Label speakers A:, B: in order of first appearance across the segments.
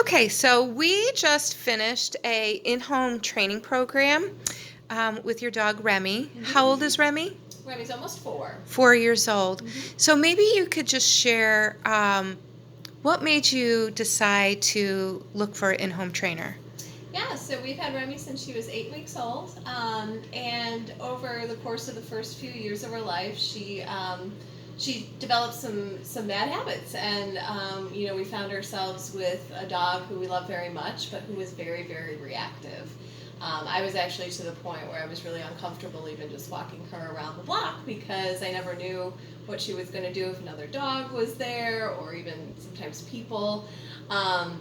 A: Okay, so we just finished a in-home training program with your dog Remy. How old is Remy?
B: Remy's almost 4.
A: 4 years old. So maybe you could just share what made you decide to look for an in-home trainer?
B: Yeah, so we've had Remy since she was 8 weeks old, and over the course of the first few years of her life, she developed some bad habits, and we found ourselves with a dog who we love very much, but who was very, very reactive. I was actually to the point where I was really uncomfortable even just walking her around the block because I never knew what she was going to do if another dog was there or even sometimes people.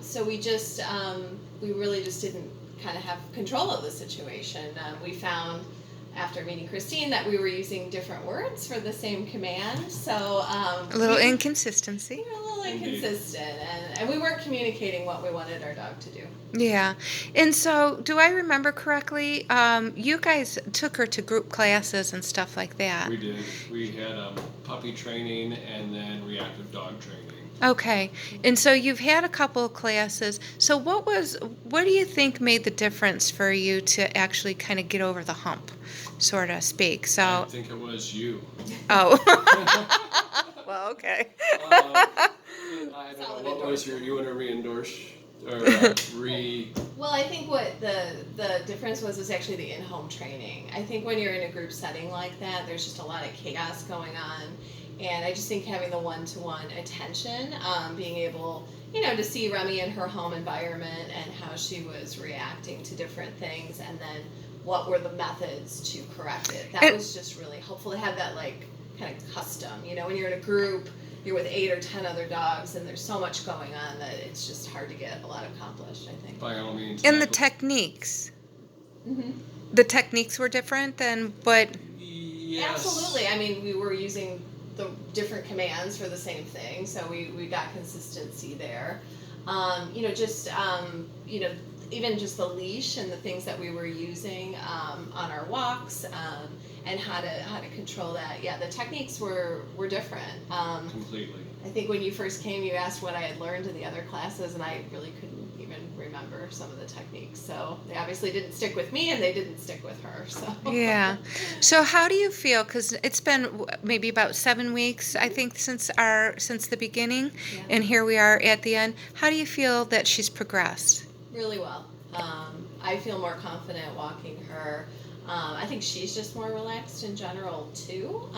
B: So we really just didn't kind of have control of the situation. We found after meeting Christine that we were using different words for the same command. So
A: A little inconsistency.
B: we were a little inconsistent, and we weren't communicating what we wanted our dog to do.
A: Yeah. And so, do I remember correctly? You guys took her to group classes and stuff like that.
C: We did. We had puppy training and then reactive dog training.
A: Okay. And so you've had a couple of classes. So what do you think made the difference for you to actually kind of get over the hump, so to speak?
C: I
A: So,
C: think it was you.
A: oh. Well, okay.
C: I don't
B: Solid
C: know. What was
B: endorsement.
C: you want to re-endorse or
B: Well, I think what the difference was actually the in-home training. I think when you're in a group setting like that, there's just a lot of chaos going on, and I just think having the one-to-one attention, being able, to see Remy in her home environment and how she was reacting to different things, and then what were the methods to correct it. That was just really helpful to have that kind of custom. When you're in a group, you're with 8 or 10 other dogs, and there's so much going on that it's just hard to get a lot accomplished, I think.
C: by all means.
A: And the techniques.
B: Mm-hmm.
A: The techniques were different than what.
C: Yes.
B: Absolutely. I mean, we were using the different commands for the same thing, so we got consistency there. Even just the leash and the things that we were using on our walks, and how to control that. Yeah, the techniques were different.
C: Completely.
B: I think when you first came, you asked what I had learned in the other classes, and I really couldn't even remember some of the techniques. So they obviously didn't stick with me, and they didn't stick with her. So
A: Yeah. So how do you feel? Because it's been maybe about 7 weeks, I think, since the beginning,
B: Yeah.
A: and here we are at the end. How do you feel that she's progressed?
B: Really well. I feel more confident walking her. I think she's just more relaxed in general too.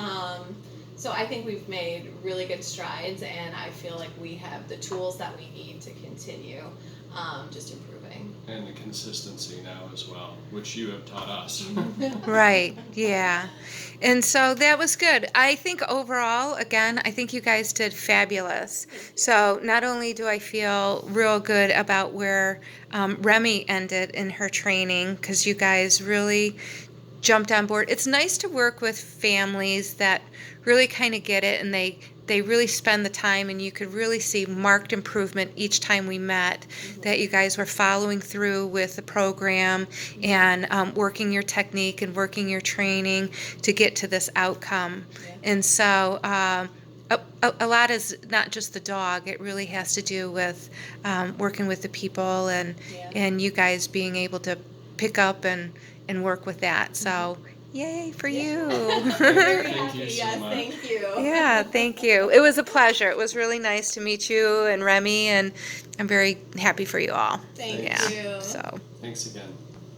B: So I think we've made really good strides, and I feel like we have the tools that we need to continue just improving.
C: And the consistency now as well, which you have taught us.
A: Right. Yeah. And so that was good. I think overall, again, I think you guys did fabulous. So not only do I feel real good about where Remy ended in her training, because you guys really jumped on board. It's nice to work with families that really kind of get it, and they really spend the time, and you could really see marked improvement each time we met, that you guys were following through with the program and working your technique and working your training to get to this outcome.
B: Yeah.
A: And so a lot is not just the dog. It really has to do with working with the people, and
B: Yeah.
A: and you guys being able to pick up and work with that. So yay for you.
B: Very
C: Thank
B: happy.
C: you so
B: Yes,
C: much.
B: thank you.
A: Yeah, thank you. It was a pleasure. It was really nice to meet you and Remy, and I'm very happy for you all.
B: Thank
A: Yeah.
B: you.
A: So
C: Thanks again.